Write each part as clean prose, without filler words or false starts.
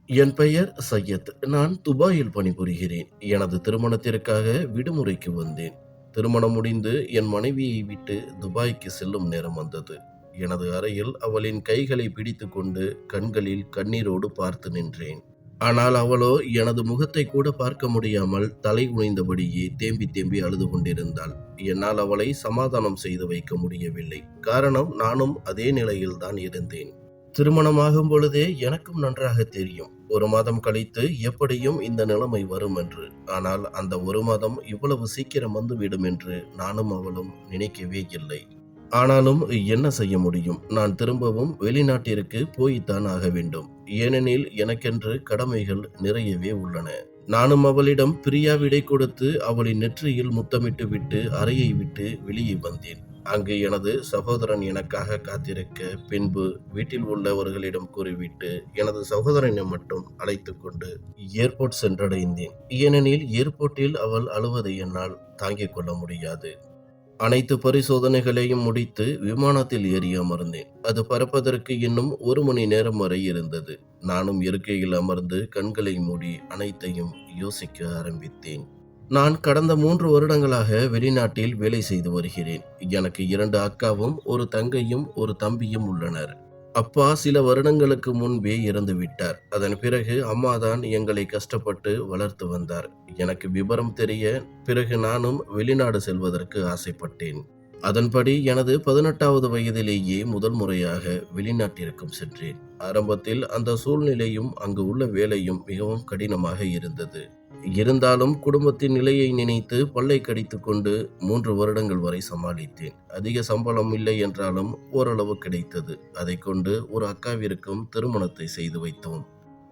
என் பெயர் சையத். நான் துபாயில் பணிபுரிகிறேன். எனது திருமணத்திற்காக விடுமுறைக்கு வந்தேன். திருமணம் முடிந்து என் மனைவியை விட்டு துபாய்க்கு செல்லும் நேரம் வந்தது. எனது அறையில் அவளின் கைகளை பிடித்துக்கொண்டு கண்களில் கண்ணீரோடு பார்த்து நின்றேன். ஆனால் அவளோ எனது முகத்தை கூட பார்க்க முடியாமல் தலை குனிந்தபடியே தேம்பி தேம்பி அழுது கொண்டிருந்தாள். என்னால் அவளை சமாதானம் செய்து வைக்க முடியவில்லை. காரணம், நானும் அதே நிலையில்தான் இருந்தேன். திருமணமாகும் பொழுதே எனக்கும் நன்றாக தெரியும், ஒரு மாதம் கழித்து எப்படியும் இந்த நிலைமை வரும் என்று. ஆனால் அந்த ஒரு மாதம் இவ்வளவு சீக்கிரம் வந்துவிடும் என்று நானும் அவளும் நினைக்கவே இல்லை. ஆனாலும் என்ன செய்ய முடியும்? நான் திரும்பவும் வெளிநாட்டிற்கு போய்த்தான் ஆக வேண்டும். ஏனெனில் எனக்கென்று கடமைகள் நிறையவே உள்ளன. நானும் அவளிடம் பிரியா விடை கொடுத்து அவளின் நெற்றியில் முத்தமிட்டு விட்டு அறையை விட்டு வெளியே வந்தேன். அங்கு எனது சகோதரன் எனக்காக காத்திருக்க, பின்பு வீட்டில் உள்ளவர்களிடம் கூறிவிட்டு எனது சகோதரனை மட்டும் அழைத்து கொண்டு ஏர்போர்ட் சென்றடைந்தேன். ஏனெனில் ஏர்போர்ட்டில் அவள் அழுவதை என்னால் தாங்கிக் கொள்ள முடியாது. அனைத்து பரிசோதனைகளையும் முடித்து விமானத்தில் ஏறி அமர்ந்தேன். அது பறப்பதற்கு இன்னும் 1 மணி நேரம் வரை இருந்தது. நானும் இருக்கையில் அமர்ந்து கண்களை மூடி அனைத்தையும் யோசிக்க ஆரம்பித்தேன். நான் கடந்த 3 வருடங்களாக வெளிநாட்டில் வேலை செய்து வருகிறேன். எனக்கு 2 அக்காவும் ஒரு தங்கையும் ஒரு தம்பியும் உள்ளனர். அப்பா சில வருடங்களுக்கு முன்பே இறந்து விட்டார். அதன் பிறகு அம்மாதான் எங்களை கஷ்டப்பட்டு வளர்த்து வந்தார். எனக்கு விபரம் தெரிய பிறகு நானும் வெளிநாடு செல்வதற்கு ஆசைப்பட்டேன். அதன்படி எனது 18வது வயதிலேயே முதல் முறையாக வெளிநாட்டிற்கும் சென்றேன். ஆரம்பத்தில் அந்த சூழ்நிலையும் அங்கு உள்ள வேலையும் மிகவும் கடினமாக இருந்தது. இருந்தாலும் குடும்பத்தின் நிலையை நினைத்து பல்லை கடித்துக் கொண்டு 3 வருடங்கள் வரை சமாளித்தேன். அதிக சம்பளம் இல்லை என்றாலும் ஓரளவு கிடைத்தது. அதை கொண்டு ஒரு அக்காவிற்கும் திருமணத்தை செய்து வைத்தோம்.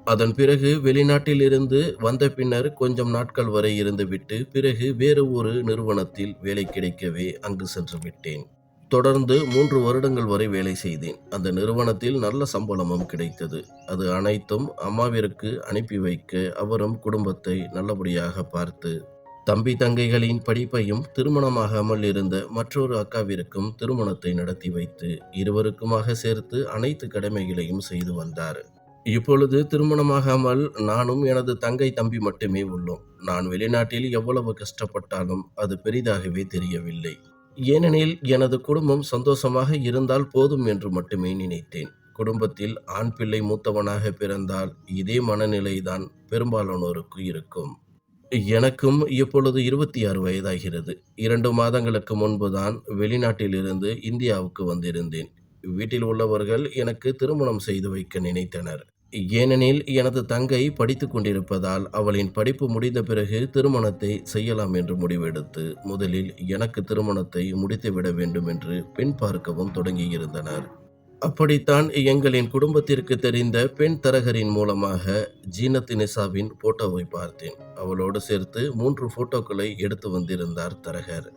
அதன் பிறகு வெளிநாட்டில் இருந்து வந்த பின்னர் கொஞ்சம் நாட்கள் வரை இருந்துவிட்டு பிறகு வேறு ஒரு நிறுவனத்தில் வேலை கிடைக்கவே அங்கு சென்று விட்டேன். தொடர்ந்து 3 வருடங்கள் வரை வேலை செய்தேன். அந்த நிறுவனத்தில் நல்ல சம்பளமும் கிடைத்தது. அது அனைத்தும் அம்மாவிற்கு அனுப்பி வைக்க அவரும் குடும்பத்தை நல்லபடியாக பார்த்து, தம்பி தங்கைகளின் படிப்பையும் திருமணமாகாமல் இருந்த மற்றொரு அக்காவிற்கும் திருமணத்தை நடத்தி வைத்து இருவருக்குமாக சேர்த்து அனைத்து கடமைகளையும் செய்து வந்தார். இப்பொழுது திருமணமாகாமல் நானும் எனது தங்கை தம்பி மட்டுமே உள்ளோம். நான் வெளிநாட்டில் எவ்வளவு கஷ்டப்பட்டாலும் அது பெரிதாகவே தெரியவில்லை. ஏனெனில் எனது குடும்பம் சந்தோஷமாக இருந்தால் போதும் என்று மட்டுமே நினைத்தேன். குடும்பத்தில் ஆண் பிள்ளை மூத்தவனாக பிறந்தால் இதே மனநிலைதான் பெரும்பாலானோருக்கு இருக்கும். எனக்கும் இப்பொழுது 26 வயதாகிறது. 2 மாதங்களுக்கு முன்புதான் வெளிநாட்டிலிருந்து இந்தியாவுக்கு வந்திருந்தேன். வீட்டில் உள்ளவர்கள் எனக்கு திருமணம் செய்து வைக்க நினைத்தனர். ஏனெனில் எனது தங்கை படித்துக் கொண்டிருப்பதால் அவளின் படிப்பு முடிந்த பிறகு திருமணத்தை செய்யலாம் என்று முடிவெடுத்து முதலில் எனக்கு திருமணத்தை முடித்துவிட வேண்டும் என்று பெண் பார்க்கவும் தொடங்கியிருந்தனர். அப்படித்தான் எங்களின் குடும்பத்திற்கு தெரிந்த பெண் தரகரின் மூலமாக ஜீனத் நிசாவின் போட்டோவை பார்த்தேன். அவளோடு சேர்த்து 3 போட்டோக்களை எடுத்து வந்திருந்தார் தரகர்.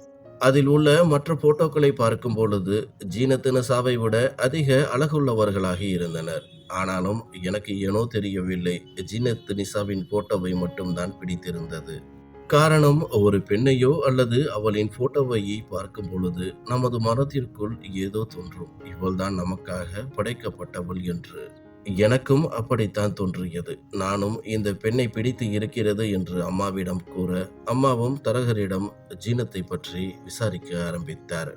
அதில் உள்ள மற்ற போட்டோக்களை பார்க்கும் பொழுது ஜீனத் நிசாவை விட அதிக அழகுள்ளவர்களாக இருந்தனர். ஆனாலும் எனக்கு ஏனோ தெரியவில்லை, ஜீனத் நிசாவின் போட்டோவை மட்டும்தான் பிடித்திருந்தது. காரணம், ஒரு பெண்ணையோ அல்லது அவளின் போட்டோவையை பார்க்கும் பொழுது நமது மனத்திற்குள் ஏதோ தோன்றும், இவள்தான் நமக்காக படைக்கப்பட்டவள் என்று. எனக்கும் அப்படித்தான் தோன்றியது. நானும் இந்த பெண்ணை பிடித்து இருக்கிறது என்று அம்மாவிடம் கூற, அம்மாவும் தரகரிடம் ஜீனத்தை பற்றி விசாரிக்க ஆரம்பித்தார்.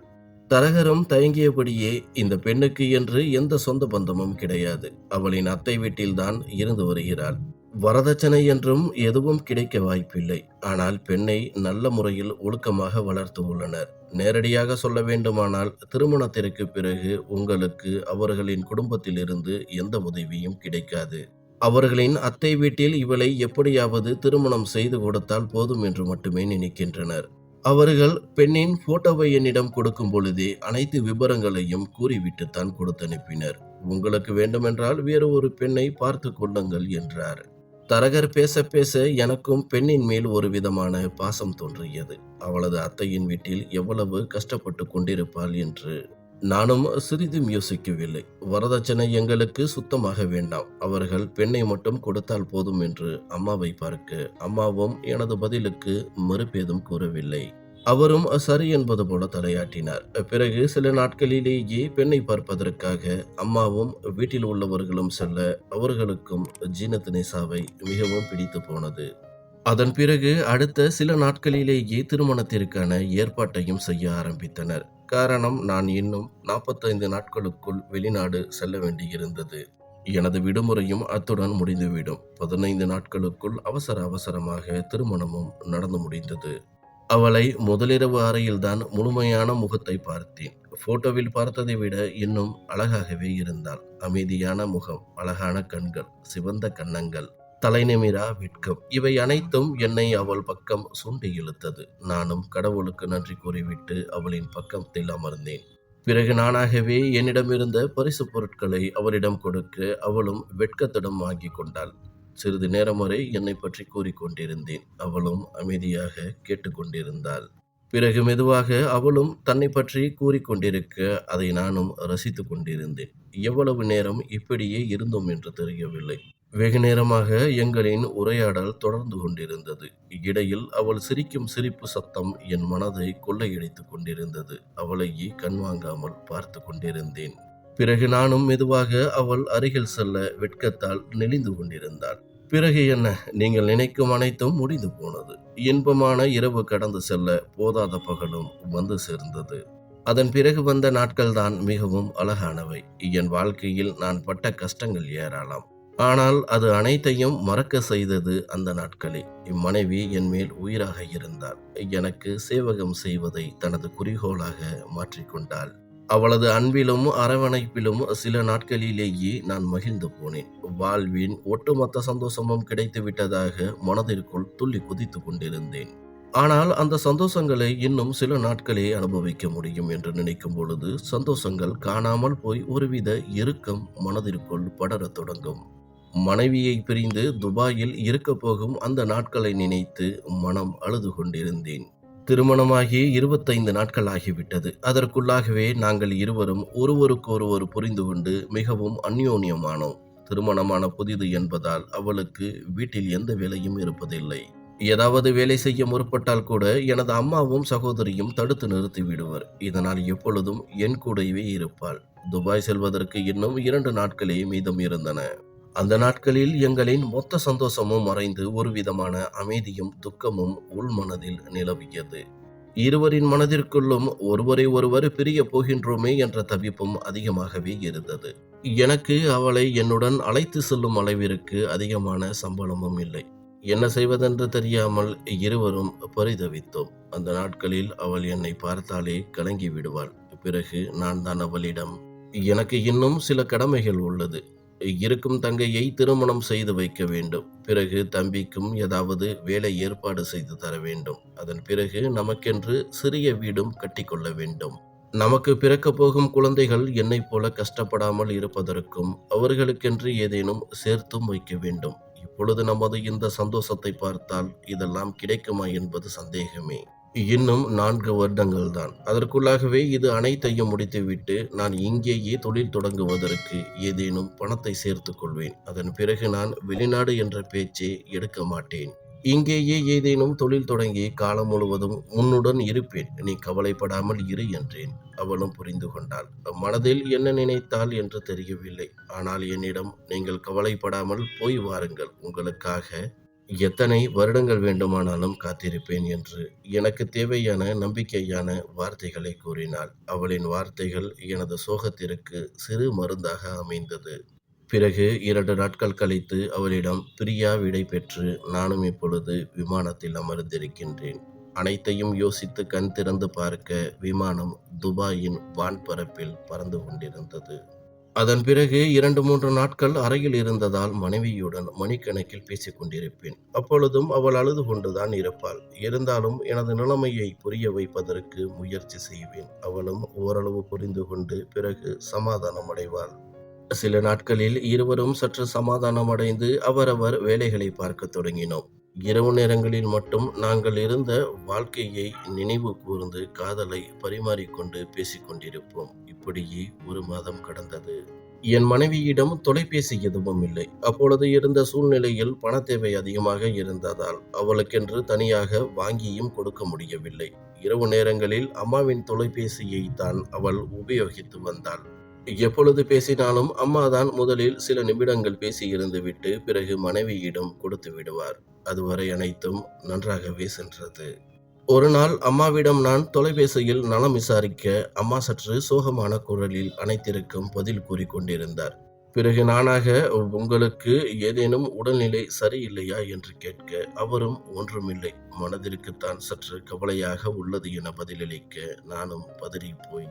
தரகரும் தயங்கியபடியே, இந்த பெண்ணுக்கு என்று எந்த சொந்த பந்தமும் கிடையாது. அவளின் அத்தை வீட்டில்தான் இருந்து வருகிறாள். வரதட்சணை என்றும் எதுவும் கிடைக்க வாய்ப்பில்லை. ஆனால் பெண்ணை நல்ல முறையில் ஒழுக்கமாக வளர்த்து உள்ளனர். நேரடியாக சொல்ல வேண்டுமானால் திருமணத்திற்கு பிறகு உங்களுக்கு அவர்களின் குடும்பத்திலிருந்து எந்த உதவியும் கிடைக்காது. அவர்களின் அத்தை வீட்டில் இவளை எப்படியாவது திருமணம் செய்து கொடுத்தால் போதும் என்று மட்டுமே நினைக்கின்றனர். அவர்கள் பெண்ணின் போட்டோவை என்னிடம் கொடுக்கும் பொழுதே அனைத்து விபரங்களையும் கூறிவிட்டுத்தான் கொடுத்தனுப்பினர். உங்களுக்கு வேண்டுமென்றால் வேறு ஒரு பெண்ணை பார்த்து கொள்ளுங்கள் என்றார். தரகர் பேச பேச எனக்கும் பெண்ணின் மேல் ஒரு விதமான பாசம் தோன்றியது. அவளது அத்தையின் வீட்டில் எவ்வளவு கஷ்டப்பட்டு கொண்டிருப்பாள் என்று. நானும் சிறிதும் யோசிக்கவில்லை. வரதட்சணை எங்களுக்கு சுத்தமாக வேண்டாம், அவர்கள் பெண்ணை மட்டும் கொடுத்தால் போதும் என்று அம்மாவை பார்க்க, அம்மாவும் எனது பதிலுக்கு மறுபேதும் கூறவில்லை. அவரும் சரி என்பது போல தலையாட்டினார். பிறகு சில நாட்களிலேயே பெண்ணை பார்ப்பதற்காக அம்மாவும் வீட்டில் உள்ளவர்களும் செல்ல, அவர்களுக்கும் ஜீனத் நிசாவை மிகவும் பிடித்து போனது. அதன் பிறகு அடுத்த சில நாட்களிலேயே திருமணத்திற்கான ஏற்பாட்டையும் செய்ய ஆரம்பித்தனர். காரணம், நான் இன்னும் 45 நாட்களுக்குள் வெளிநாடு செல்ல வேண்டியிருந்தது. எனது விடுமுறையும் அத்துடன் முடிந்துவிடும். 15 நாட்களுக்குள் அவசர அவசரமாக திருமணமும் நடந்து முடிந்தது. அவளை முதலிரவு அறையில்தான் முழுமையான முகத்தை பார்த்தேன். போட்டோவில் பார்த்ததை விட இன்னும் அழகாகவே இருந்தாள். அமைதியான முகம், அழகான கண்கள், சிவந்த கன்னங்கள், தலைநிமிரா வெட்கம், இவை அனைத்தும் என்னை அவள் பக்கம் சுண்டி இழுத்தது. நானும் கடவுளுக்கு நன்றி கூறிவிட்டு அவளின் பக்கத்தில் அமர்ந்தேன். பிறகு நானாகவே என்னிடமிருந்த பரிசு பொருட்களை அவளிடம் கொடுக்க, அவளும் வெட்கத்துடன் வாங்கிக் கொண்டாள். சிறிது நேரம் வரை என்னை பற்றி கூறிக்கொண்டிருந்தேன். அவளும் அமைதியாக கேட்டுக்கொண்டிருந்தாள். பிறகு மெதுவாக அவளும் தன்னை பற்றி கூறிக்கொண்டிருக்க, அதை நானும் ரசித்துக் கொண்டிருந்தேன். எவ்வளவு நேரம் இப்படியே இருந்தோம் என்று தெரியவில்லை. வெகு நேரமாக எங்களின் உரையாடல் தொடர்ந்து கொண்டிருந்தது. இடையில் அவள் சிரிக்கும் சிரிப்பு சத்தம் என் மனதை கொள்ளையடித்துக் கொண்டிருந்தது. அவளையே கண்வாங்காமல் பார்த்து கொண்டிருந்தேன். பிறகு நானும் மெதுவாக அவள் அருகில் செல்ல, வெட்கத்தால் நெளிந்து கொண்டிருந்தாள். பிறகு என்ன, நீங்கள் நினைக்கும் அனைத்தும் முடிந்து போனது. இன்பமான இரவு கடந்து செல்ல போதாத பகலும் வந்து சேர்ந்தது. அதன் பிறகு வந்த நாட்கள்தான் மிகவும் அழகானவை. என் வாழ்க்கையில் நான் பட்ட கஷ்டங்கள் ஏராளம். ஆனால் அது அனைத்தையும் மறக்க செய்தது அந்த நாட்களே. இம்மனைவி என் மேல் உயிராக இருந்தாள். எனக்கு சேவகம் செய்வதை தனது குறிக்கோளாக மாற்றிக்கொண்டாள். அவளது அன்பிலும் அரவணைப்பிலும் சில நாட்களிலேயே நான் மகிழ்ந்து போனேன். வாழ்வின் ஒட்டுமொத்த சந்தோஷமும் கிடைத்து விட்டதாக மனதிற்குள் துள்ளி குதித்து கொண்டிருந்தேன். ஆனால் அந்த சந்தோஷங்களை இன்னும் சில நாட்களே அனுபவிக்க முடியும் என்று நினைக்கும் பொழுது, சந்தோஷங்கள் காணாமல் போய் ஒருவித இறுக்கம் மனதிற்குள் படரத் தொடங்கும். மனைவியை பிரிந்து துபாயில் இருக்கப் போகும் அந்த நாட்களை நினைத்து மனம் அழுது கொண்டிருந்தேன். திருமணமாகி 25 நாட்கள் ஆகிவிட்டது. அதற்குள்ளாகவே நாங்கள் இருவரும் ஒருவருக்கொருவர் புரிந்து கொண்டு மிகவும் அந்யோன்யமானோம். திருமணமான புதிது என்பதால் அவளுக்கு வீட்டில் எந்த வேலையும் இருப்பதில்லை. ஏதாவது வேலை செய்ய முற்பட்டால் கூட எனது அம்மாவும் சகோதரியும் தடுத்து நிறுத்தி விடுவர். இதனால் எப்பொழுதும் என் கூடவே இருப்பாள். துபாய் செல்வதற்கு இன்னும் 2 நாட்களே மீதம் இருந்தன. அந்த நாட்களில் எங்களின் மொத்த சந்தோஷமும் மறைந்து ஒரு விதமான அமைதியும் துக்கமும் உள்மனதில் நிலவியது. இருவரின் மனதிற்குள்ளும் ஒருவரை ஒருவர் பிரிய போகின்றோமே என்ற தவிப்பும் அதிகமாகவே இருந்தது. எனக்கு அவளை என்னுடன் அழைத்து செல்லும் அளவிற்கு அதிகமான சம்பளமும் இல்லை. என்ன செய்வதென்று தெரியாமல் இருவரும் பரிதவித்தோம். அந்த நாட்களில் அவள் என்னை பார்த்தாலே கலங்கி விடுவாள். பிறகு நான் தான் அவளிடம், எனக்கு இன்னும் சில கடமைகள் உள்ளது. இருக்கும் தங்கையை திருமணம் செய்து வைக்க வேண்டும். பிறகு தம்பிக்கும் ஏதாவது வேலை ஏற்பாடு செய்து தர வேண்டும். அதன் பிறகு நமக்கென்று சிறிய வீடும் கட்டிக்கொள்ள வேண்டும். நமக்கு பிறக்கப் போகும் குழந்தைகள் என்னைப் போல கஷ்டப்படாமல் இருப்பதற்கும் அவர்களுக்கென்று ஏதேனும் சேர்த்தும் வைக்க வேண்டும். இப்பொழுது நமது இந்த சந்தோஷத்தை பார்த்தால் இதெல்லாம் கிடைக்குமா என்பது சந்தேகமே. இன்னும் 4 வருடங்கள் தான். அதற்குள்ளாகவே இது அனைத்தையும் முடித்துவிட்டு நான் இங்கேயே தொழில் தொடங்குவதற்கு ஏதேனும் பணத்தை சேர்த்துக் கொள்வேன். அதன் பிறகு நான் வெளிநாடு என்ற பேச்சே எடுக்க மாட்டேன். இங்கேயே ஏதேனும் தொழில் தொடங்கி காலம் முழுவதும் உன்னுடன் இருப்பேன். நீ கவலைப்படாமல் இரு என்றேன். அவளும் புரிந்து கொண்டாள். மனதில் என்ன நினைத்தாள் என்று தெரியவில்லை. ஆனால் என்னிடம், நீங்கள் கவலைப்படாமல் போய் வாருங்கள், உங்களுக்காக எத்தனை வருடங்கள் வேண்டுமானாலும் காத்திருப்பேன் என்று எனக்கு தேவையான நம்பிக்கையான வார்த்தைகளை கூறினாள். அவளின் வார்த்தைகள் எனது சோகத்திற்கு சிறு மருந்தாக அமைந்தது. பிறகு 2 நாட்கள் கழித்து அவளிடம் பிரியா விடை பெற்று நானும் இப்பொழுது விமானத்தில் அமர்ந்திருக்கின்றேன். அனைத்தையும் யோசித்து கண் திறந்து பார்க்க விமானம் துபாயின் வான்பரப்பில் பறந்து கொண்டிருந்தது. அதன் பிறகு 2-3 நாட்கள் அறையில் இருந்ததால் மனைவியுடன் மணிக்கணக்கில் பேசிக் கொண்டிருப்பேன். அப்பொழுதும் அவள் அழுது கொண்டுதான் இருப்பாள். இருந்தாலும் எனது நிலைமையை புரிய வைப்பதற்கு முயற்சி செய்வேன். அவளும் ஓரளவு புரிந்து கொண்டு பிறகு சமாதானம் அடைவாள். சில நாட்களில் இருவரும் சற்று சமாதானம் அடைந்து அவரவர் வேலைகளை பார்க்க தொடங்கினோம். இரவு நேரங்களில் மட்டும் நாங்கள் இருந்த வாழ்க்கையை நினைவு கூர்ந்து காதலை பரிமாறிக்கொண்டு பேசிக்கொண்டிருப்போம். இப்படியே 1 மாதம் கடந்தது. என் மனைவியிடம் தொலைபேசி எதுவும் இல்லை. அப்பொழுது இருந்த சூழ்நிலையில் பணத் தேவை அதிகமாக இருந்ததால் அவளுக்கென்று தனியாக வாங்கியும் கொடுக்க முடியவில்லை. இரவு நேரங்களில் அம்மாவின் தொலைபேசியை தான் அவள் உபயோகித்து வந்தாள். எப்பொழுது பேசினாலும் அம்மாதான் முதலில் சில நிமிடங்கள் பேசியிருந்துவிட்டு பிறகு மனைவியிடம் கொடுத்து விடுவார். அதுவரை அனைத்தும் நன்றாகவே சென்றது. ஒரு நாள் அம்மாவிடம் நான் தொலைபேசியில் நலம் விசாரிக்க அம்மா சற்று சோகமான குரலில் அனைத்திற்கும் பதில் கூறிக்கொண்டிருந்தார். பிறகு நானாக உங்களுக்கு ஏதேனும் உடல்நிலை சரியில்லையா என்று கேட்க அவரும் ஒன்றுமில்லை, மனதிற்குத்தான் சற்று கவலையாக உள்ளது என பதிலளிக்க நானும் பதறிப் போய்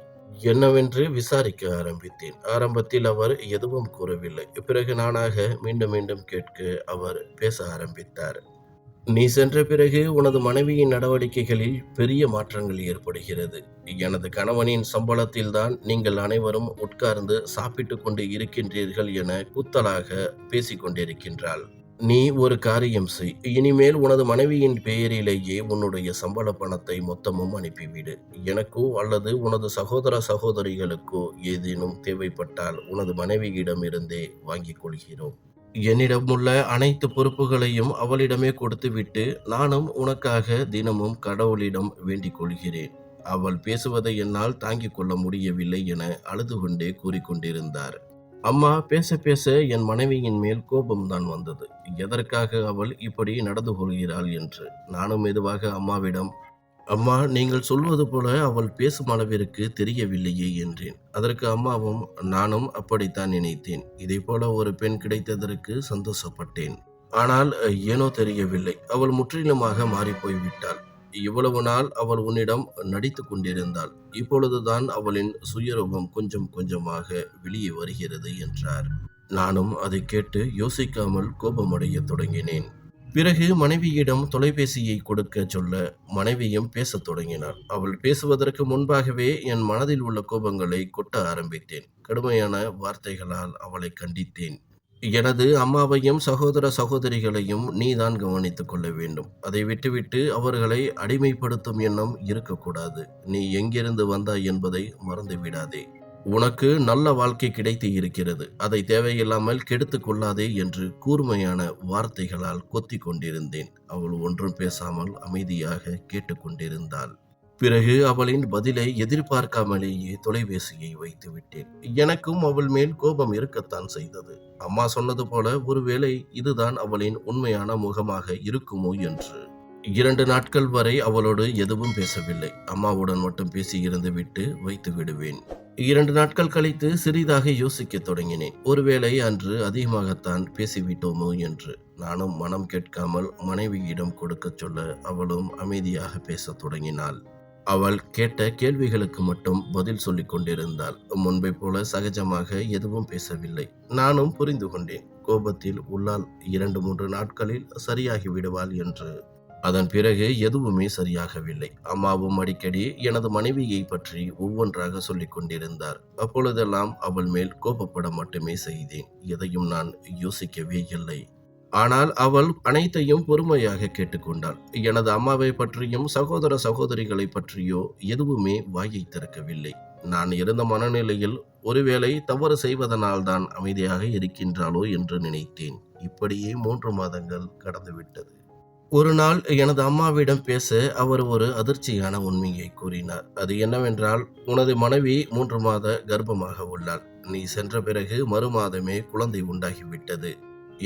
என்னவென்று விசாரிக்க ஆரம்பித்தேன். ஆரம்பத்தில் அவர் எதுவும் கூறவில்லை. பிறகு நானாக மீண்டும் மீண்டும் கேட்க அவர் பேச ஆரம்பித்தார். நீ சென்ற பிறகு உனது மனைவியின் நடவடிக்கைகளில் பெரிய மாற்றங்கள் ஏற்படுகிறது. எனது கணவனின் சம்பளத்தில்தான் நீங்கள் அனைவரும் உட்கார்ந்து சாப்பிட்டுக் கொண்டு இருக்கின்றீர்கள் என குத்தலாக பேசிக் கொண்டிருக்கின்றாள். நீ ஒரு காரியம் செய். இனிமேல் உனது மனைவியின் பெயரிலேயே உன்னுடைய சம்பள பணத்தை மொத்தமும் அனுப்பிவிடு. எனக்கோ அல்லது உனது சகோதர சகோதரிகளுக்கோ ஏதேனும் தேவைப்பட்டால் உனது மனைவியிடமிருந்தே வாங்கிக் கொள்கிறோம். என்னிடமுள்ள அனைத்து பொறுப்புகளையும் அவளிடமே கொடுத்துவிட்டு நானும் உனக்காக தினமும் கடவுளிடம் வேண்டிக் கொள்கிறேன். அவள் பேசுவதை என்னால் தாங்கிக் கொள்ள முடியவில்லை என அழுது கொண்டே கூறிக்கொண்டிருந்தார். அம்மா பேச பேச என் மனைவியின் மேல் கோபம்தான் வந்தது. எதற்காக அவள் இப்படி நடந்து கொள்கிறாள் என்று. நானும் மெதுவாக அம்மாவிடம், அம்மா, நீங்கள் சொல்வது போல அவள் பேசும் அளவிற்கு தெரியவில்லையே என்றேன். அதற்கு அம்மாவும், நானும் அப்படித்தான் நினைத்தேன். இதைப்போல ஒரு பெண் கிடைத்ததற்கு சந்தோஷப்பட்டேன். ஆனால் ஏனோ தெரியவில்லை, அவள் முற்றிலுமாக மாறிப்போய்விட்டாள். இவ்வளவு நாள் அவள் உன்னிடம் நடித்து கொண்டிருந்தாள். இப்பொழுதுதான் அவளின் சுயரூபம் கொஞ்சம் கொஞ்சமாக வெளியே வருகிறது என்றார். நானும் அதை கேட்டு யோசிக்காமல் கோபமடைய தொடங்கினேன். பிறகு மனைவியிடம் தொலைபேசியை கொடுக்க சொல்ல மனைவியும் பேசத் தொடங்கினாள். அவள் பேசுவதற்கு முன்பாகவே என் மனதில் உள்ள கோபங்களை கொட்ட ஆரம்பித்தேன். கடுமையான வார்த்தைகளால் அவளை கண்டித்தேன். எனது அம்மாவையும் சகோதர சகோதரிகளையும் நீதான் கவனித்துக் கொள்ள வேண்டும். அதை விட்டுவிட்டு அவர்களை அடிமைப்படுத்தும் எண்ணம் இருக்கக்கூடாது. நீ எங்கிருந்து வந்தாய் என்பதை மறந்துவிடாதே. உனக்கு நல்ல வாழ்க்கை கிடைத்து இருக்கிறது. அதை தேவையில்லாமல் கெடுத்துக் கொள்ளாதே என்று கூர்மையான வார்த்தைகளால் கொத்திக் கொண்டிருந்தேன். அவள் ஒன்றும் பேசாமல் அமைதியாக கேட்டுக்கொண்டிருந்தாள். பிறகு அவளின் பதிலை எதிர்பார்க்காமலேயே தொலைபேசியை வைத்து விட்டேன். எனக்கும் அவள் மேல் கோபம் இருக்கத்தான் செய்தது. அம்மா சொன்னது போல ஒருவேளை இதுதான் அவளின் உண்மையான முகமாக இருக்குமோ என்று. 2 நாட்கள் வரை அவளோடு எதுவும் பேசவில்லை. அம்மாவுடன் மட்டும் பேசியிருந்து விட்டு வைத்து விடுவேன். 2 நாட்கள் கழித்து சிறிதாக யோசிக்கத் தொடங்கினேன். ஒருவேளை அன்று அதிகமாகத்தான் பேசிவிட்டோமோ என்று. நானும் மனம் கேட்காமல் மனைவியிடம் கொடுக்கச் சொல்ல அவளும் அமைதியாக பேசத் தொடங்கினாள். அவள் கேட்ட கேள்விகளுக்கு மட்டும் பதில் சொல்லிக் கொண்டிருந்தாள். முன்பை போல சகஜமாக எதுவும் பேசவில்லை. நானும் புரிந்து கொண்டேன். கோபத்தில் உள்ளால் 2-3 நாட்களில் சரியாகி விடுவாள் என்று. அதன் பிறகு எதுவுமே சரியாகவில்லை. அம்மாவும் அடிக்கடி எனது மனைவியை பற்றி ஒவ்வொன்றாக சொல்லிக் கொண்டிருந்தார். அப்பொழுதெல்லாம் அவள் மேல் கோபப்பட மட்டுமே செய்தேன். எதையும் நான் யோசிக்கவே இல்லை. ஆனால் அவள் அனைத்தையும் பொறுமையாக கேட்டுக்கொண்டாள். எனது அம்மாவை பற்றியும் சகோதர சகோதரிகளை பற்றியோ எதுவுமே வாயை திறக்கவில்லை. நான் இருந்த மனநிலையில் ஒருவேளை தவறு செய்வதனால்தான் அமைதியாக இருக்கின்றாளோ என்று நினைத்தேன். இப்படியே 3 மாதங்கள் கடந்துவிட்டது. ஒரு நாள் எனது அம்மாவிடம் பேச அவர் ஒரு அதிர்ச்சியான உண்மையை கூறினார். அது என்னவென்றால், உனது மனைவி 3 மாத கர்ப்பமாக உள்ளாள். நீ சென்ற பிறகு மறுமாதமே குழந்தை உண்டாகிவிட்டது.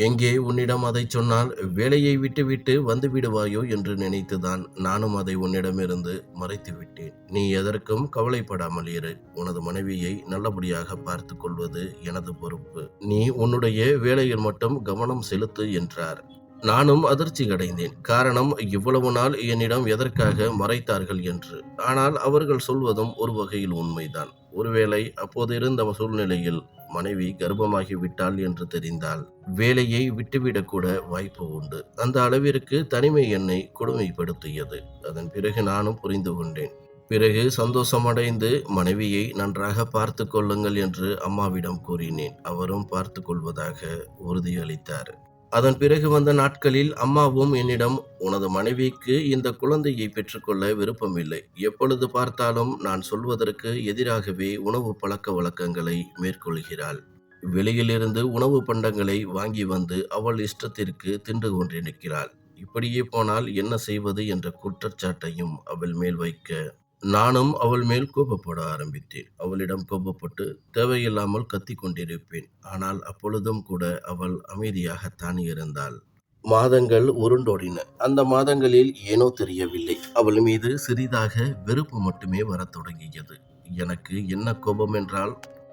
எங்கே உன்னிடம் அதை சொன்னால் வேலையை விட்டுவிட்டு வந்து விடுவாயோ என்று நினைத்துதான் நானும் அதை உன்னிடமிருந்து மறைத்து விட்டேன். நீ எதற்கும் கவலைப்படாமல் இரு. உனது மனைவியை நல்லபடியாக பார்த்து கொள்வது எனது பொறுப்பு. நீ உன்னுடைய வேலையில் மட்டும் கவனம் செலுத்து என்றார். நானும் அதிர்ச்சி அடைந்தேன். காரணம், இவ்வளவு நாள் என்னிடம் எதற்காக மறைத்தார்கள் என்று. ஆனால் அவர்கள் சொல்வதும் ஒரு வகையில் உண்மைதான். ஒருவேளை அப்போது இருந்த சூழ்நிலையில் மனைவி கர்ப்பமாகி விட்டாள் என்று தெரிந்தால் வேலையை விட்டுவிடக்கூட வாய்ப்பு உண்டு. அந்த அளவிற்கு தனிமை என்னை கொடுமைப்படுத்தியது. அதன் பிறகு நானும் புரிந்து கொண்டேன். பிறகு சந்தோஷமடைந்து மனைவியை நன்றாக பார்த்து கொள்ளுங்கள் என்று அம்மாவிடம் கூறினேன். அவரும் பார்த்து கொள்வதாக உறுதியளித்தார். அதன் பிறகு வந்த நாட்களில் அம்மாவும் என்னிடம், உனது மனைவிக்கு இந்த குழந்தையை பெற்றுக்கொள்ள விருப்பமில்லை. எப்பொழுது பார்த்தாலும் நான் சொல்வதற்கு எதிராகவே உணவு பழக்க வழக்கங்களை மேற்கொள்கிறாள். வெளியிலிருந்து உணவு பண்டங்களை வாங்கி வந்து அவள் இஷ்டத்திற்கு தின்று கொண்டிருக்கிறாள். இப்படியே போனால் என்ன செய்வது என்ற குற்றச்சாட்டையும் அவள் மேல் வைக்க, நானும் அவள் மேல் கோபப்பட ஆரம்பித்தேன். அவளிடம் கோபப்பட்டு தேவையில்லாமல் கத்திக் கொண்டிருப்பேன். ஆனால் அப்பொழுதும் கூட அவள் அமைதியாகத்தான் இருந்தாள். மாதங்கள் உருண்டோடின. அந்த மாதங்களில் ஏனோ தெரியவில்லை, அவள் மீது சிறிதாக வெறுப்பு மட்டுமே வரத் தொடங்கியது. எனக்கு என்ன கோபம் என்றால்,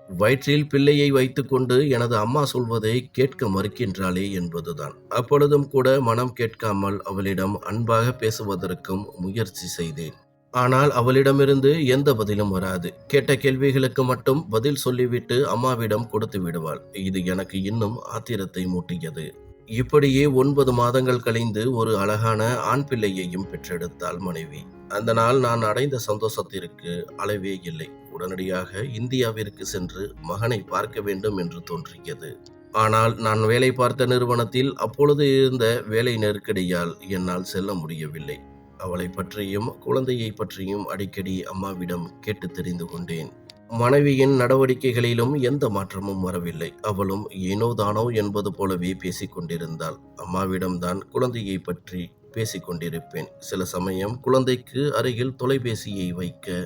வயிற்றில் பிள்ளையை வைத்துக்கொண்டு எனது அம்மா சொல்வதை கேட்க மறுக்கின்றாளே என்பதுதான். அப்பொழுதும் கூட மனம் கேட்காமல் அவளிடம் அன்பாக பேசுவதற்கும் முயற்சி செய்தேன். ஆனால் அவளிடமிருந்து எந்த பதிலும் வராது. கேட்ட கேள்விகளுக்கு மட்டும் பதில் சொல்லிவிட்டு அம்மாவிடம் கொடுத்து விடுவாள். இது எனக்கு இன்னும் ஆத்திரத்தை மூட்டியது. இப்படியே 9 மாதங்கள் கழிந்து ஒரு அழகான ஆண் பிள்ளையையும் பெற்றெடுத்தாள் மனைவி. அந்த நாள் நான் அடைந்த சந்தோஷத்திற்கு அளவே இல்லை. உடனடியாக இந்தியாவிற்கு சென்று மகனை பார்க்க வேண்டும் என்று தோன்றியது. ஆனால் நான் வேலை பார்த்த நிறுவனத்தில் அப்பொழுது இருந்த வேலை நெருக்கடியால் என்னால் செல்ல முடியவில்லை. அவளை பற்றியும் குழந்தையை பற்றியும் அடிக்கடி அம்மாவிடம் கேட்டு தெரிந்து கொண்டேன். மனைவியின் நடவடிக்கைகளிலும் எந்த மாற்றமும் வரவில்லை. அவளும் ஏனோ தானோ என்பது போலவே பேசிக் கொண்டிருந்தாள். அம்மாவிடம்தான் குழந்தையை பற்றி பேசிக் கொண்டிருப்பேன். சில சமயம் குழந்தைக்கு அருகில் தொலைபேசியை வைக்க,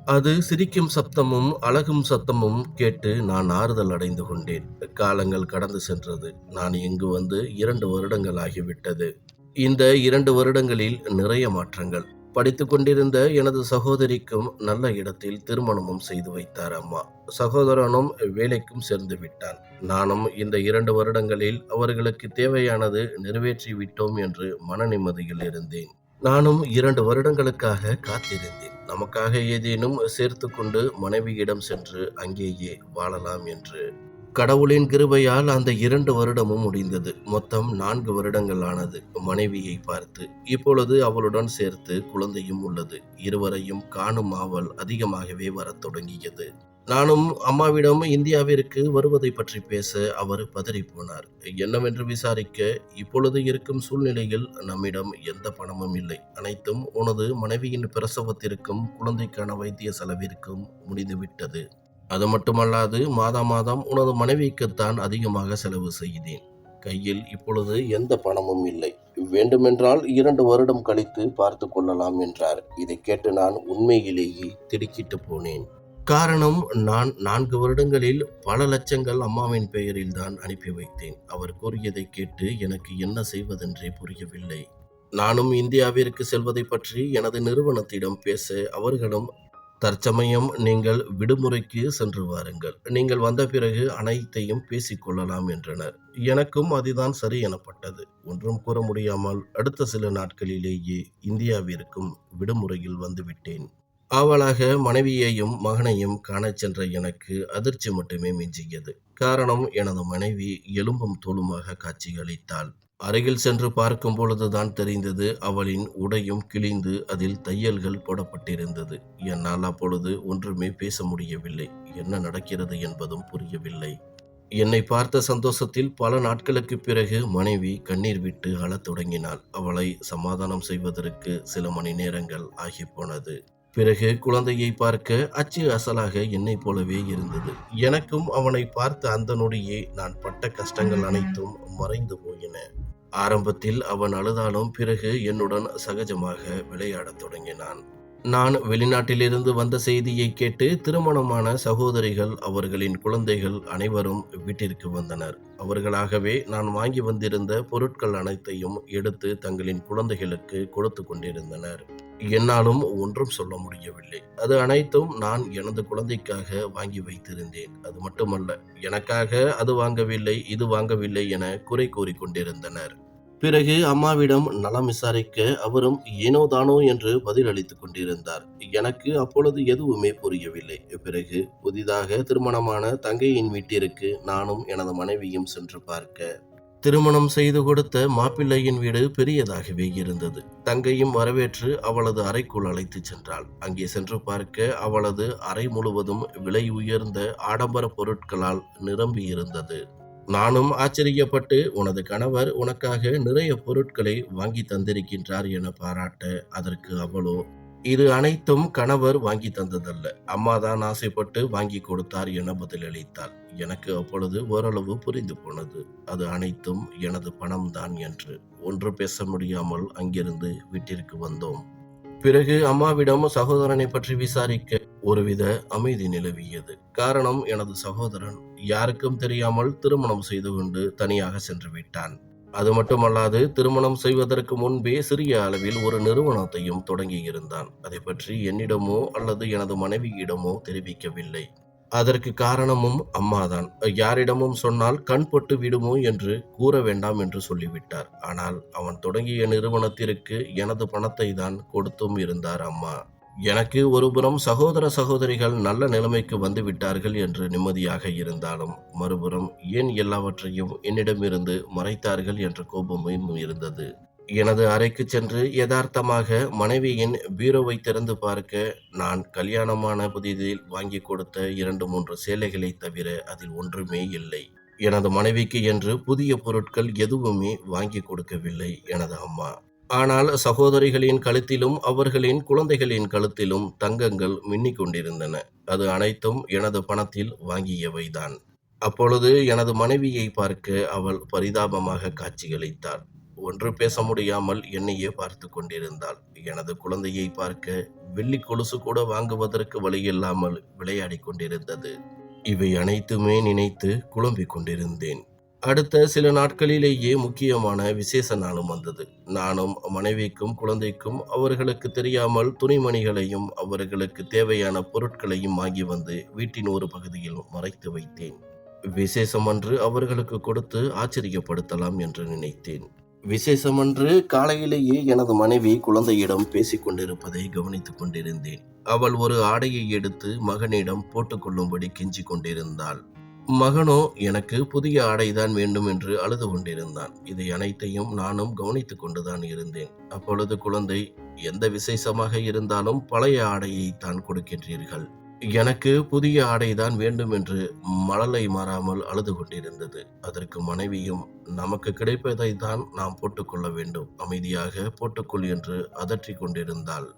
அது சிரிக்கும் சத்தமும் அழகும் சத்தமும் கேட்டு நான் ஆறுதல் அடைந்து கொண்டேன். காலங்கள் கடந்து சென்றது. நான் இங்கு வந்து 2 வருடங்கள் ஆகிவிட்டது. இந்த 2 வருடங்களில் நிறைய மாற்றங்கள். படித்து கொண்டிருந்த எனது சகோதரிக்கும் நல்ல இடத்தில் திருமணமும் செய்து வைத்தார் அம்மா. சகோதரனும் வேலைக்கும் சேர்ந்து விட்டான். நானும் இந்த 2 வருடங்களில் அவர்களுக்கு தேவையானது நிறைவேற்றி விட்டோம் என்று மன நிம்மதியில் இருந்தேன். நானும் 2 வருடங்களுக்காக காத்திருந்தேன். நமக்காக ஏதேனும் சேர்த்து கொண்டு மனைவியிடம் சென்று அங்கேயே வாழலாம் என்று. கடவுளின் கிருபையால் அந்த 2 வருடமும் முடிந்தது. மொத்தம் 4 வருடங்கள் ஆனது மனைவியை பார்த்து. இப்பொழுது அவளுடன் சேர்த்து குழந்தையும் உள்ளது. இருவரையும் காணும் ஆவல் அதிகமாகவே வரத் தொடங்கியது. நானும் அம்மாவிடம் இந்தியாவிற்கு வருவதை பற்றி பேச அவர் பதறிப்போனார். என்னவென்று விசாரிக்க, இப்பொழுது இருக்கும் சூழ்நிலையில் நம்மிடம் எந்த பணமும் இல்லை. அனைத்தும் உனது மனைவியின் பிரசவத்திற்கும் குழந்தைக்கான வைத்திய செலவிற்கும் முடிந்துவிட்டது. அது மட்டுமல்லாது மாதம் உனது மனைவிக்குத்தான் அதிகமாக செலவு செய்தேன். கையில் இப்பொழுது எந்த பணமும் இல்லை. வேண்டுமென்றால் 2 வருடம் கழித்து பார்த்து கொள்ளலாம் என்றார். இதை கேட்டு நான் உண்மையிலேயே திடுக்கிட்டு போனேன். காரணம், நான் 4 வருடங்களில் பல லட்சங்கள் அம்மாவின் பெயரில் தான் அனுப்பி வைத்தேன். அவர் கூறியதை கேட்டு எனக்கு என்ன செய்வதென்றே புரியவில்லை. நானும் இந்தியாவிற்கு செல்வதை பற்றி எனது நிறுவனத்திடம் பேச, அவர்களும் தற்சமயம் நீங்கள் விடுமுறைக்கு சென்று வாருங்கள், நீங்கள் வந்த பிறகு அனைத்தையும் பேசிக்கொள்ளலாம் என்றனர். எனக்கும் அதுதான் சரி எனப்பட்டது. ஒன்றும் கூற முடியாமல் அடுத்த சில நாட்களிலேயே இந்தியாவிற்கும் விடுமுறையில் வந்துவிட்டேன். ஆவலாக மனைவியையும் மகனையும் காணச் சென்ற எனக்கு அதிர்ச்சி மட்டுமே மிஞ்சியது. காரணம், எனது மனைவி எலும்பும் தோலுமாக காட்சியளித்தாள். அருகில் சென்று பார்க்கும் பொழுதுதான் தெரிந்தது, அவளின் உடையும் கிழிந்து அதில் தையல்கள் போடப்பட்டிருந்தது. என்னால் அப்பொழுது ஒன்றுமே பேச முடியவில்லை. என்ன நடக்கிறது என்பதும் புரியவில்லை. என்னை பார்த்த சந்தோஷத்தில் பல நாட்களுக்கு பிறகு மனைவி கண்ணீர் விட்டு அழத் தொடங்கினாள். அவளை சமாதானம் செய்வதற்கு சில மணி நேரங்கள் ஆகிப்போனது. பிறகு குழந்தையை பார்க்க அச்சு அசலாக என்னை போலவே இருந்தது. எனக்கும் அவனை பார்த்த அந்த நொடியே நான் பட்ட கஷ்டங்கள் அனைத்தும் மறைந்து போயின. ஆரம்பத்தில் அவன் அழுதாலும் பிறகு என்னுடன் சகஜமாக விளையாடத் தொடங்கினான். நான் வெளிநாட்டிலிருந்து வந்த செய்தியை கேட்டு திருமணமான சகோதரிகள், அவர்களின் குழந்தைகள் அனைவரும் வீட்டிற்கு வந்தனர். அவர்களாகவே நான் வாங்கி வந்திருந்த பொருட்கள் அனைத்தையும் எடுத்து தங்களின் குழந்தைகளுக்கு கொடுத்து கொண்டிருந்தனர். என்னாலும் ஒன்றும் சொல்ல முடியவில்லை. அது அனைத்தும் நான் எனது குழந்தைக்காக வாங்கி வைத்திருந்தேன். அது மட்டுமல்ல, எனக்காக அது வாங்கவில்லை, இது வாங்கவில்லை என குறை கூறிக்கொண்டிருந்தனர். பிறகு அம்மாவிடம் நலம் விசாரிக்க, அவரும் ஏனோ தானோ என்று பதில் அளித்துக் கொண்டிருந்தார். எனக்கு அப்பொழுது எதுவுமே புரியவில்லை. பிறகு புதிதாக திருமணமான தங்கையின் வீட்டிற்கு நானும் எனது மனைவியும் சென்று பார்க்க, திருமணம் செய்து கொடுத்த மாப்பிள்ளையின் வீடு பெரியதாகவே இருந்தது. தங்கையும் வரவேற்று அவளது அறைக்குள் அழைத்துச் சென்றாள். அங்கே சென்று பார்க்க, அவளது அறை முழுவதும் விலை உயர்ந்த ஆடம்பர பொருட்களால் நிரம்பி இருந்தது. நானும் ஆச்சரியப்பட்டு, உனது கணவர் உனக்காக நிறைய பொருட்களை வாங்கி தந்திருக்கின்றார் என பாராட்ட, அதற்கு அவளோ, இது அனைத்தும் கணவர் வாங்கி தந்ததல்ல, அம்மாதான் ஆசைப்பட்டு வாங்கி கொடுத்தார் என பதிலளித்தாள். எனக்கு அப்பொழுது ஓரளவு புரிந்து போனது. அது அனைத்தும் எனது பணம்தான் என்று. ஒன்று பேச முடியாமல் அங்கிருந்து வீட்டிற்கு வந்தோம். பிறகு அம்மாவிடம் சகோதரனை பற்றி விசாரிக்க ஒருவித அமைதி நிலவியது. காரணம், எனது சகோதரன் யாருக்கும் தெரியாமல் திருமணம் செய்து கொண்டு தனியாக சென்று விட்டான். அது மட்டுமல்லாது, திருமணம் செய்வதற்கு முன்பே சிறிய அளவில் ஒரு நிறுவனத்தையும் தொடங்கியிருந்தான். அதை பற்றி என்னிடமோ அல்லது எனது மனைவியிடமோ தெரிவிக்கவில்லை. அதற்கு காரணமும் அம்மாதான். யாரிடமும் சொன்னால் கண்பட்டு விடுமோ என்று கூற வேண்டாம் என்று சொல்லிவிட்டார். ஆனால் அவன் தொடங்கிய நிறுவனத்திற்கு எனது பணத்தை தான் கொடுத்தும் இருந்தார் அம்மா. எனக்கு ஒருபுறம் சகோதர சகோதரிகள் நல்ல நிலைமைக்கு வந்து விட்டார்கள் என்று நிம்மதியாக இருந்தாலும், மறுபுறம் ஏன் எல்லாவற்றையும் என்னிடமிருந்து மறைத்தார்கள் என்ற கோபமும் இருந்தது. எனது அறைக்கு சென்று யதார்த்தமாக மனைவியின் பீரோவை திறந்து பார்க்க, நான் கல்யாணமான புதிதில் வாங்கி கொடுத்த 2, 3 சேலைகளை தவிர அதில் ஒன்றுமே இல்லை. எனது மனைவிக்கு என்று புதிய பொருட்கள் எதுவுமே வாங்கி கொடுக்கவில்லை எனது அம்மா. ஆனால் சகோதரிகளின் கழுத்திலும் அவர்களின் குழந்தைகளின் கழுத்திலும் தங்கங்கள் மின்னிக் கொண்டிருந்தன. அது அனைத்தும் எனது பணத்தில் வாங்கியவைதான். அப்பொழுது எனது மனைவியை பார்க்க அவள் பரிதாபமாக காட்சியளித்தாள். ஒன்று பேச முடியாமல் என்னையே பார்த்து கொண்டிருந்தாள். எனது குழந்தையை பார்க்க வெள்ளி கொலுசு கூட வாங்குவதற்கு வழியில்லாமல் விளையாடிக் கொண்டிருந்தது. இவை அனைத்துமே நினைத்து குழம்பிக் கொண்டிருந்தேன். அடுத்த சில நாட்களிலேயே முக்கியமான விசேஷ நாளும் வந்தது. நானும் மனைவிக்கும் குழந்தைக்கும் அவர்களுக்கு தெரியாமல் துணிமணிகளையும் அவர்களுக்கு தேவையான பொருட்களையும் வாங்கி வந்து வீட்டின் ஒரு பகுதியில் மறைத்து வைத்தேன். விசேஷமன்று அவர்களுக்கு கொடுத்து ஆச்சரியப்படுத்தலாம் என்று நினைத்தேன். விசேஷமன்று காலையிலேயே எனது மனைவி குழந்தையிடம் பேசிக் கொண்டிருப்பதை கவனித்துக் கொண்டிருந்தேன். அவள் ஒரு ஆடையை எடுத்து மகனிடம் போட்டுக்கொள்ளும்படி கெஞ்சிக் கொண்டிருந்தாள். மகனோ எனக்கு புதிய ஆடைதான் வேண்டும் என்று அழுது கொண்டிருந்தான். இதை அனைத்தையும் நானும் கவனித்துக் கொண்டுதான் இருந்தேன். அப்பொழுது குழந்தை, எந்த விசேஷமாக இருந்தாலும் பழைய ஆடையை தான் கொடுக்கின்றீர்கள், எனக்கு புதிய ஆடைதான் வேண்டும் என்று மழலை மாறாமல் அழுது கொண்டிருந்தது. அதற்கு மனைவியும், நமக்கு கிடைப்பதை தான் நாம் போட்டுக்கொள்ள வேண்டும், அமைதியாக போட்டுக்கொள் என்று அதற்றிக் கொண்டிருந்தாள்.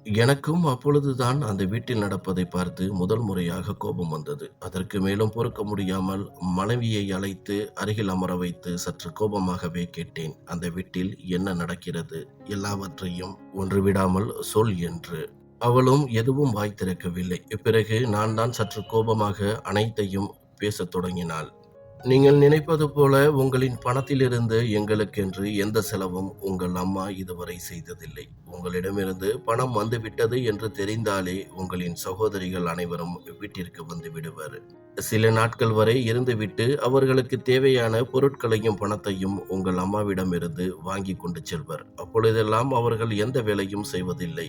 எனக்கும் அப்பொழுதுதான் அந்த வீட்டில் நடப்பதை பார்த்து முதல் முறையாக கோபம் வந்தது. அதற்கு மேலும் பொறுக்க முடியாமல் மனைவியை அழைத்து அருகில் அமர வைத்து சற்று கோபமாகவே கேட்டேன், அந்த வீட்டில் என்ன நடக்கிறது, எல்லாவற்றையும் ஒன்று விடாமல் சொல் என்று. அவளும் எதுவும் வாய் திறக்கவில்லை. பிறகு நான் தான் சற்று கோபமாக அனைத்தையும் பேசத் தொடங்கினாள். நீங்கள் நினைப்பது போல உங்களின் பணத்திலிருந்து எங்களுக்கென்று எந்த செலவும் உங்கள் அம்மா இதுவரை செய்ததில்லை. உங்களிடமிருந்து பணம் வந்துவிட்டது என்று தெரிந்தாலே உங்களின் சகோதரிகள் அனைவரும் வீட்டிற்கு வந்து விடுவர். சில நாட்கள் வரை இருந்துவிட்டு அவர்களுக்கு தேவையான பொருட்களையும் பணத்தையும் உங்கள் அம்மாவிடமிருந்து வாங்கி கொண்டு செல்வர். அப்பொழுதெல்லாம் அவர்கள் எந்த வேலையும் செய்வதில்லை.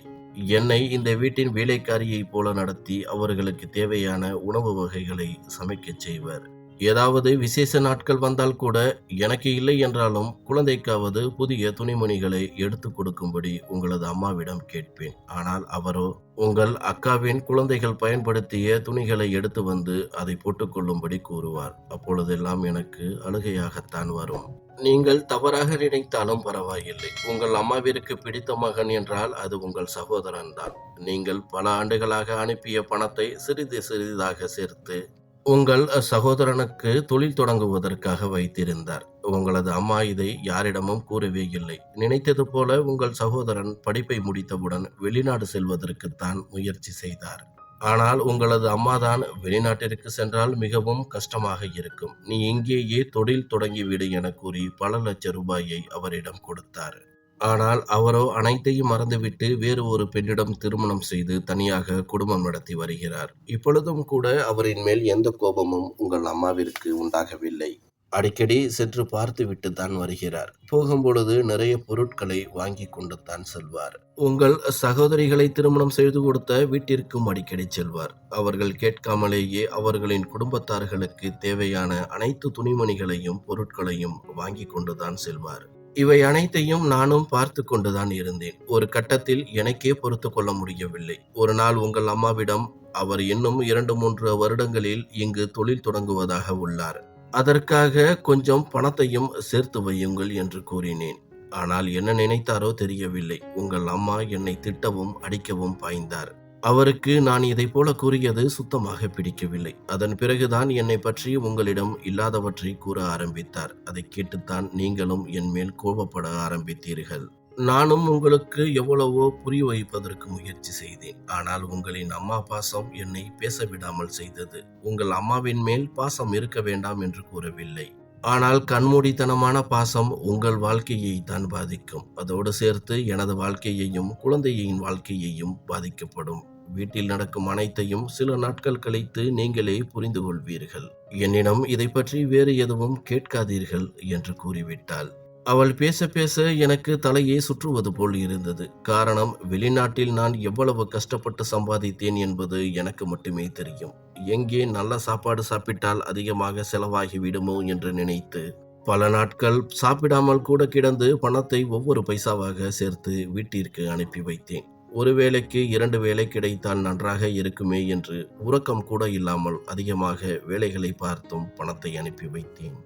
என்னை இந்த வீட்டின் வேலைக்காரியைப் போல நடத்தி அவர்களுக்கு தேவையான உணவு வகைகளை சமைக்கச் செய்வர். ஏதாவது விசேஷ நாட்கள் வந்தால் கூட எனக்கு இல்லை என்றாலும் குழந்தைக்காவது புதிய துணிமணிகளை எடுத்து கொடுக்கும்படி உங்களது அம்மாவிடம் கேட்பேன். ஆனால் அவரோ உங்கள் அக்காவின் குழந்தைகள் பயன்படுத்திய துணிகளை எடுத்து வந்து அதை போட்டுக்கொள்ளும்படி கூறுவார். அப்பொழுதெல்லாம் எனக்கு அழுகையாகத்தான் வரும். நீங்கள் தவறாக நினைத்தாலும் பரவாயில்லை. உங்கள் அம்மாவிற்கு பிடித்த மகன் என்றால் அது உங்கள் சகோதரன் தான். நீங்கள் பல ஆண்டுகளாக அனுப்பிய பணத்தை சிறிது சிறிதாக சேர்த்து உங்கள் சகோதரனுக்கு தொழில் தொடங்குவதற்காக வைத்திருந்தார். உங்களது அம்மா இதை யாரிடமும் கூறவே இல்லை. நினைத்தது போல உங்கள் சகோதரன் படிப்பை முடித்தவுடன் வெளிநாடு செல்வதற்குத்தான் முயற்சி செய்தார். ஆனால் உங்களது அம்மாதான், வெளிநாட்டிற்கு சென்றால் மிகவும் கஷ்டமாக இருக்கும், நீ இங்கேயே தொழில் தொடங்கிவிடு என கூறி பல லட்ச ரூபாயை அவரிடம் கொடுத்தார். ஆனால் அவரோ அனைத்தையும் மறந்துவிட்டு வேறு ஒரு பெண்ணிடம் திருமணம் செய்து தனியாக குடும்பம் நடத்தி வருகிறார். இப்பொழுதும் கூட அவரின் மேல் எந்த கோபமும் உங்கள் அம்மாவிற்கு உண்டாகவில்லை. அடிக்கடி சென்று பார்த்துவிட்டு தான் வருகிறார். போகும்பொழுது நிறைய பொருட்களை வாங்கி கொண்டு தான் செல்வார். உங்கள் சகோதரிகளை திருமணம் செய்து கொடுத்த வீட்டிற்கும் அடிக்கடி செல்வார். அவர்கள் கேட்காமலேயே அவர்களின் குடும்பத்தார்களுக்கு தேவையான அனைத்து துணிமணிகளையும் பொருட்களையும் வாங்கி கொண்டுதான் செல்வார். இவை அனைத்தையும் நானும் பார்த்து கொண்டுதான் இருந்தேன். ஒரு கட்டத்தில் எனக்கே பொறுத்து கொள்ள முடியவில்லை. ஒரு நாள் உங்கள் அம்மாவிடம், அவர் இன்னும் 2, 3 வருடங்களில் இங்கு தொழில் தொடங்குவதாக உள்ளார், அதற்காக கொஞ்சம் பணத்தையும் சேர்த்து வையுங்கள் என்று கூறினேன். ஆனால் என்ன நினைத்தாரோ தெரியவில்லை, உங்கள் அம்மா என்னை திட்டவும் அடிக்கவும் பாய்ந்தார். அவருக்கு நான் இதைப் போல கூறியது சுத்தமாக பிடிக்கவில்லை. அதன் பிறகுதான் என்னைப் பற்றி உங்களிடம் இல்லாதவற்றை கூற ஆரம்பித்தார். அதைக் கேட்டுத்தான் நீங்களும் என் மேல் கோபப்பட ஆரம்பித்தீர்கள். நானும் உங்களுக்கு எவ்வளவோ புரிய வைப்பதற்கு முயற்சி செய்தேன். ஆனால் உங்களின் அம்மா பாசம் என்னை பேச விடாமல் செய்தது. உங்கள் அம்மாவின் மேல் பாசம் இருக்க வேண்டாம் என்று கூறவில்லை. ஆனால் கண்மூடித்தனமான பாசம் உங்கள் வாழ்க்கையை தான் பாதிக்கும். அதோடு சேர்த்து எனது வாழ்க்கையையும் குழந்தையின் வாழ்க்கையையும் பாதிக்கப்படும். வீட்டில் நடக்கும் அனைத்தையும் சில நாட்கள் கழித்து நீங்களே புரிந்து கொள்வீர்கள். என்னிடம் இதை பற்றி வேறு எதுவும் கேட்காதீர்கள் என்று கூறிவிட்டாள். அவள் பேச பேச எனக்கு தலையே சுற்றுவது போல் இருந்தது. காரணம், வெளிநாட்டில் நான் எவ்வளவு கஷ்டப்பட்டு சம்பாதித்தேன் என்பது எனக்கு மட்டுமே தெரியும். எங்கே நல்ல சாப்பாடு சாப்பிட்டால் அதிகமாக செலவாகி விடுமோ என்று நினைத்து பல நாட்கள் சாப்பிடாமல் கூட கிடந்து பணத்தை ஒவ்வொரு பைசாவாக சேர்த்து வீட்டிற்கு அனுப்பி வைத்தேன். ஒரு வேளைக்கு 2 வேளை கிடைத்தால் நன்றாக இருக்குமே என்று உறக்கம் கூட இல்லாமல் அதிகமாக வேலைகளை பார்த்தும் பணத்தை அனுப்பி வைத்தேன்.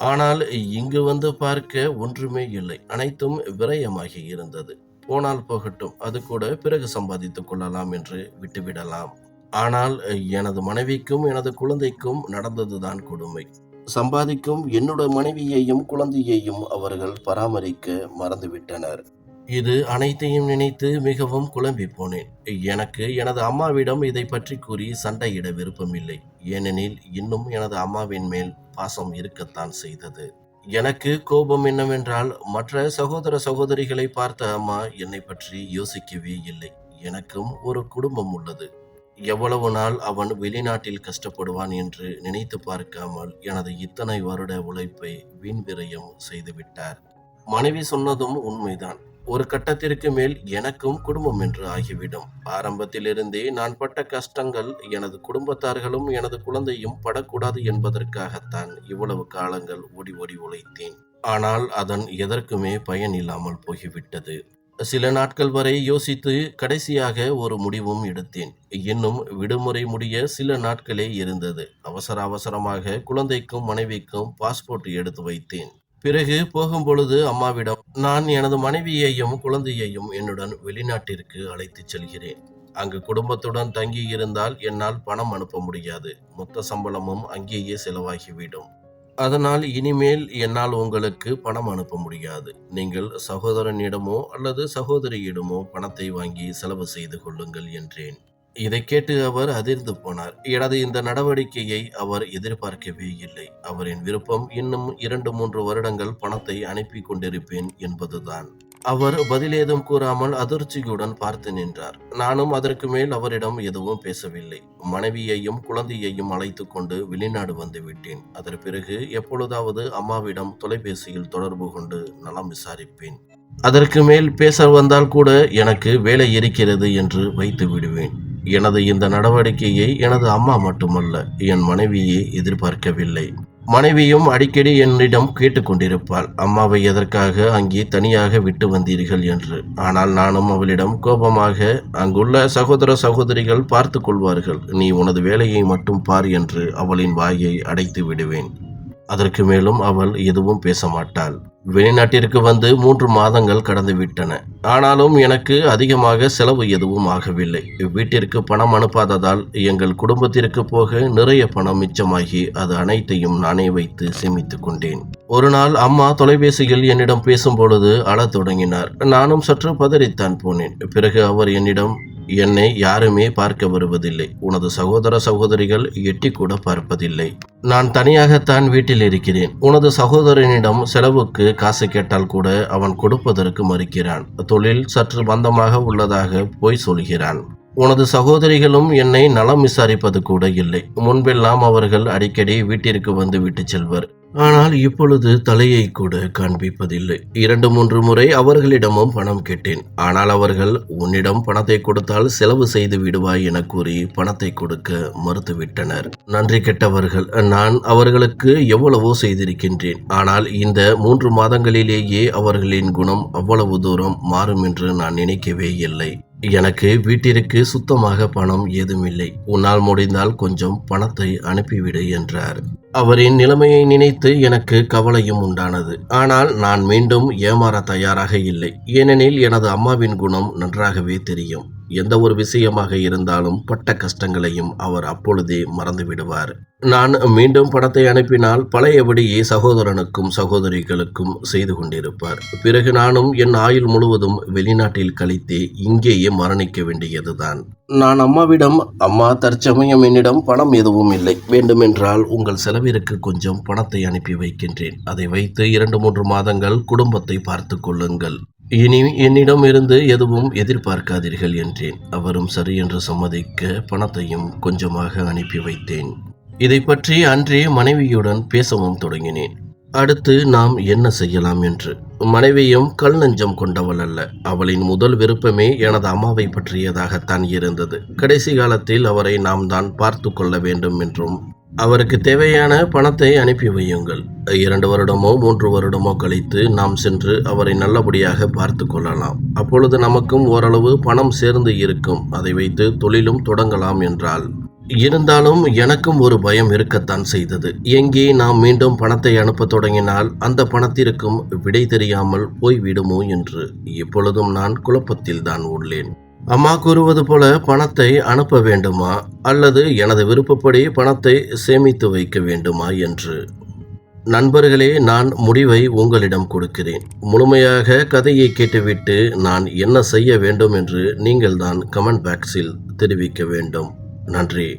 ஆனால் இங்கு வந்து பார்க்க ஒன்றுமே இல்லை. அனைத்தும் விரயமாகி இருந்தது. போனால் போகட்டும், அது கூட பிறகு சம்பாதித்துக் கொள்ளலாம் என்று விட்டுவிடலாம். ஆனால் எனது மனைவிக்கும் எனது குழந்தைக்கும் நடந்ததுதான் கொடுமை. சம்பாதிக்கும் என்னுடைய மனைவியையும் குழந்தையையும் அவர்கள் பராமரிக்க மறந்துவிட்டனர். இது அனைத்தையும் நினைத்து மிகவும் குழம்பி போனேன். எனக்கு எனது அம்மாவிடம் இதை பற்றி கூறி சண்டையிட விருப்பமில்லை. ஏனெனில் இன்னும் எனது அம்மாவின் மேல் பாசம் இருக்கத்தான் செய்தது. எனக்கு கோபம் என்னவென்றால், மற்ற சகோதர சகோதரிகளை பார்த்த அம்மா என்னை பற்றி யோசிக்கவே இல்லை. எனக்கும் ஒரு குடும்பம் உள்ளது. எவ்வளவு நாள் அவன் வெளிநாட்டில் கஷ்டப்படுவான் என்று நினைத்து பார்க்காமல் எனது இத்தனை வருட உழைப்பை வீண் விரயம் செய்துவிட்டார். மனைவி சொன்னதும் உண்மைதான். ஒரு கட்டத்திற்கு மேல் எனக்கும் குடும்பம் என்று ஆகிவிடும். ஆரம்பத்திலிருந்தே நான் பட்ட கஷ்டங்கள் எனது குடும்பத்தார்களும் எனது குழந்தையும் படக்கூடாது என்பதற்காகத்தான் இவ்வளவு காலங்கள் ஓடி ஓடி உழைத்தேன். ஆனால் அதன் எதற்குமே பயன் இல்லாமல் போய்விட்டது. சில நாட்கள் வரை யோசித்து கடைசியாக ஒரு முடிவும் எடுத்தேன். இன்னும் விடுமுறை முடிய சில நாட்களே இருந்தது. அவசர அவசரமாக குழந்தைக்கும் மனைவிக்கும் பாஸ்போர்ட் எடுத்து வைத்தேன். பிறகு போகும்பொழுது அம்மாவிடம், நான் எனது மனைவியையும் குழந்தையையும் என்னுடன் வெளிநாட்டிற்கு அழைத்துச் செல்கிறேன். அங்கு குடும்பத்துடன் தங்கி இருந்தால் என்னால் பணம் அனுப்ப முடியாது. மொத்த சம்பளமும் அங்கேயே செலவாகிவிடும். அதனால் இனிமேல் என்னால் உங்களுக்கு பணம் அனுப்ப முடியாது. நீங்கள் சகோதரனிடமோ அல்லது சகோதரியிடமோ பணத்தை வாங்கி செலவு செய்து கொள்ளுங்கள் என்றேன். இதை கேட்டு அவர் அதிர்ந்து போனார். எனது இந்த நடவடிக்கையை அவர் எதிர்பார்க்கவே இல்லை. அவரின் விருப்பம் இன்னும் 2-3 வருடங்கள் பணத்தை அனுப்பி கொண்டிருப்பேன் என்பதுதான். அவர் பதிலேதும் கூறாமல் அதிர்ச்சியுடன் பார்த்து நின்றார். நானும் அதற்கு மேல் அவரிடம் எதுவும் பேசவில்லை. மனைவியையும் குழந்தையையும் அழைத்து கொண்டு வெளிநாடு வந்து விட்டேன். அதற்கு பிறகு எப்பொழுதாவது அம்மாவிடம் தொலைபேசியில் தொடர்பு கொண்டு நலம் விசாரிப்பேன். அதற்கு மேல் பேச வந்தால் கூட எனக்கு வேலை இருக்கிறது என்று வைத்து விடுவேன். எனது இந்த நடவடிக்கையை எனது அம்மா மட்டுமல்ல, என் மனைவியே எதிர்பார்க்கவில்லை. மனைவியும் அடிக்கடி என்னிடம் கேட்டுக்கொண்டிருப்பாள், அம்மாவை எதற்காக அங்கே தனியாக விட்டு வந்தீர்கள் என்று. ஆனால் நானும் அவளிடம் கோபமாக, அங்குள்ள சகோதர சகோதரிகள் பார்த்து கொள்வார்கள், நீ உனது வேலையை மட்டும் பார் என்று அவளின் வாயை அடைத்து விடுவேன். அதற்கு மேலும் அவள் எதுவும் பேச மாட்டாள். வெளிநாட்டிற்கு வந்து 3 மாதங்கள் கடந்து விட்டன. ஆனாலும் எனக்கு அதிகமாக செலவு எதுவும் ஆகவில்லை. வீட்டிற்கு பணம் அனுப்பாததால் எங்கள் குடும்பத்திற்கு போக நிறைய பணம் மிச்சமாகி அது அனைத்தையும் நானே வைத்து சேமித்து கொண்டேன். ஒரு நாள் அம்மா தொலைபேசியில் என்னிடம் பேசும்பொழுது அழத் தொடங்கினார். நானும் சற்று பதறித்தான் போனேன். பிறகு அவர் என்னிடம், என்னை யாருமே பார்க்க வருவதில்லை. உனது சகோதர சகோதரிகள் எட்டி கூட பார்ப்பதில்லை. நான் தனியாகத்தான் வீட்டில் இருக்கிறேன். உனது சகோதரனிடம் செலவுக்கு காசு கேட்டால் கூட அவன் கொடுப்பதற்கு மறுக்கிறான். தொழில் சற்று மந்தமாக உள்ளதாக பொய் சொல்கிறான். உனது சகோதரிகளும் என்னை நலம் விசாரிப்பது கூட இல்லை. முன்பெல்லாம் அவர்கள் அடிக்கடி வீட்டிற்கு வந்து விட்டு செல்வர். ஆனால் இப்பொழுது தலையை கூட காண்பிப்பதில்லை. 2-3 முறை அவர்களிடமும் பணம் கேட்டேன். ஆனால் அவர்கள், உன்னிடம் பணத்தை கொடுத்தால் செலவு செய்து விடுவாய் என கூறி பணத்தை கொடுக்க மறுத்துவிட்டனர். நன்றி கெட்டவர்கள். நான் அவர்களுக்கு எவ்வளவோ செய்திருக்கின்றேன். ஆனால் இந்த 3 மாதங்களிலேயே அவர்களின் குணம் அவ்வளவு தூரம் மாறும் என்று நான் நினைக்கவே இல்லை. எனக்கு வீட்டிற்கு சுத்தமாக பணம் ஏதுமில்லை. உன்னால் முடிந்தால் கொஞ்சம் பணத்தை அனுப்பிவிடு என்றார். அவரின் நிலைமையை நினைத்து எனக்கு கவலையும் உண்டானது. ஆனால் நான் மீண்டும் ஏமாற தயாராக இல்லை. ஏனெனில் எனது அம்மாவின் குணம் நன்றாகவே தெரியும். எந்த ஒரு விஷயமாக இருந்தாலும் பட்ட கஷ்டங்களையும் அவர் அப்பொழுதே மறந்து விடுவார். நான் மீண்டும் பணத்தை அனுப்பினால் பழையபடியே சகோதரனுக்கும் சகோதரிகளுக்கும் செய்து கொண்டிருப்பார். பிறகு நானும் என் ஆயுள் முழுவதும் வெளிநாட்டில் கழித்தே இங்கேயே மரணிக்க வேண்டியதுதான். நான் அம்மாவிடம், அம்மா, தற்சமயம் என்னிடம் பணம் எதுவும் இல்லை. வேண்டுமென்றால் உங்கள் செலவிற்கு கொஞ்சம் பணத்தை அனுப்பி வைக்கின்றேன். அதை வைத்து 2-3 மாதங்கள் குடும்பத்தை பார்த்து கொள்ளுங்கள். இனி என்னிடம் இருந்து எதுவும் எதிர்பார்க்காதீர்கள் என்றேன். அவரும் சரி என்று சம்மதிக்க பணத்தையும் கொஞ்சமாக அனுப்பி வைத்தேன். இதை பற்றி அன்றே மனைவியுடன் பேசவும் தொடங்கினேன். அடுத்து நாம் என்ன செய்யலாம் என்று. மனைவியும் கல் நெஞ்சம் கொண்டவள் அல்ல. அவளின் முதல் விருப்பமே எனது அம்மாவை பற்றியதாகத்தான் இருந்தது. கடைசி காலத்தில் அவரை நாம் தான் பார்த்து கொள்ள வேண்டும் என்றும், அவருக்கு தேவையான பணத்தை அனுப்பி வையுங்கள். 2 வருடமோ 3 வருடமோ கழித்து நாம் சென்று அவரை நல்லபடியாக பார்த்து கொள்ளலாம். அப்பொழுது நமக்கும் ஓரளவு பணம் சேர்ந்து இருக்கும். அதை வைத்து தொழிலும் தொடங்கலாம் என்றால். இருந்தாலும் எனக்கும் ஒரு பயம் இருக்கத்தான் செய்தது. எங்கே நாம் மீண்டும் பணத்தை அனுப்ப தொடங்கினால் அந்த பணத்திற்கும் விடை தெரியாமல் போய்விடுமோ என்று இப்பொழுதும் நான் குழப்பத்தில் தான் உள்ளேன். அம்மா கூறுவது போல பணத்தை அனுப்ப வேண்டுமா அல்லது எனது விருப்பப்படி பணத்தை சேமித்து வைக்க வேண்டுமா என்று. நண்பர்களே, நான் முடிவை உங்களிடம் கொடுக்கிறேன். முழுமையாக கதையை கேட்டுவிட்டு நான் என்ன செய்ய வேண்டும் என்று நீங்கள்தான் கமெண்ட் பாக்ஸில் தெரிவிக்க வேண்டும். நன்றி.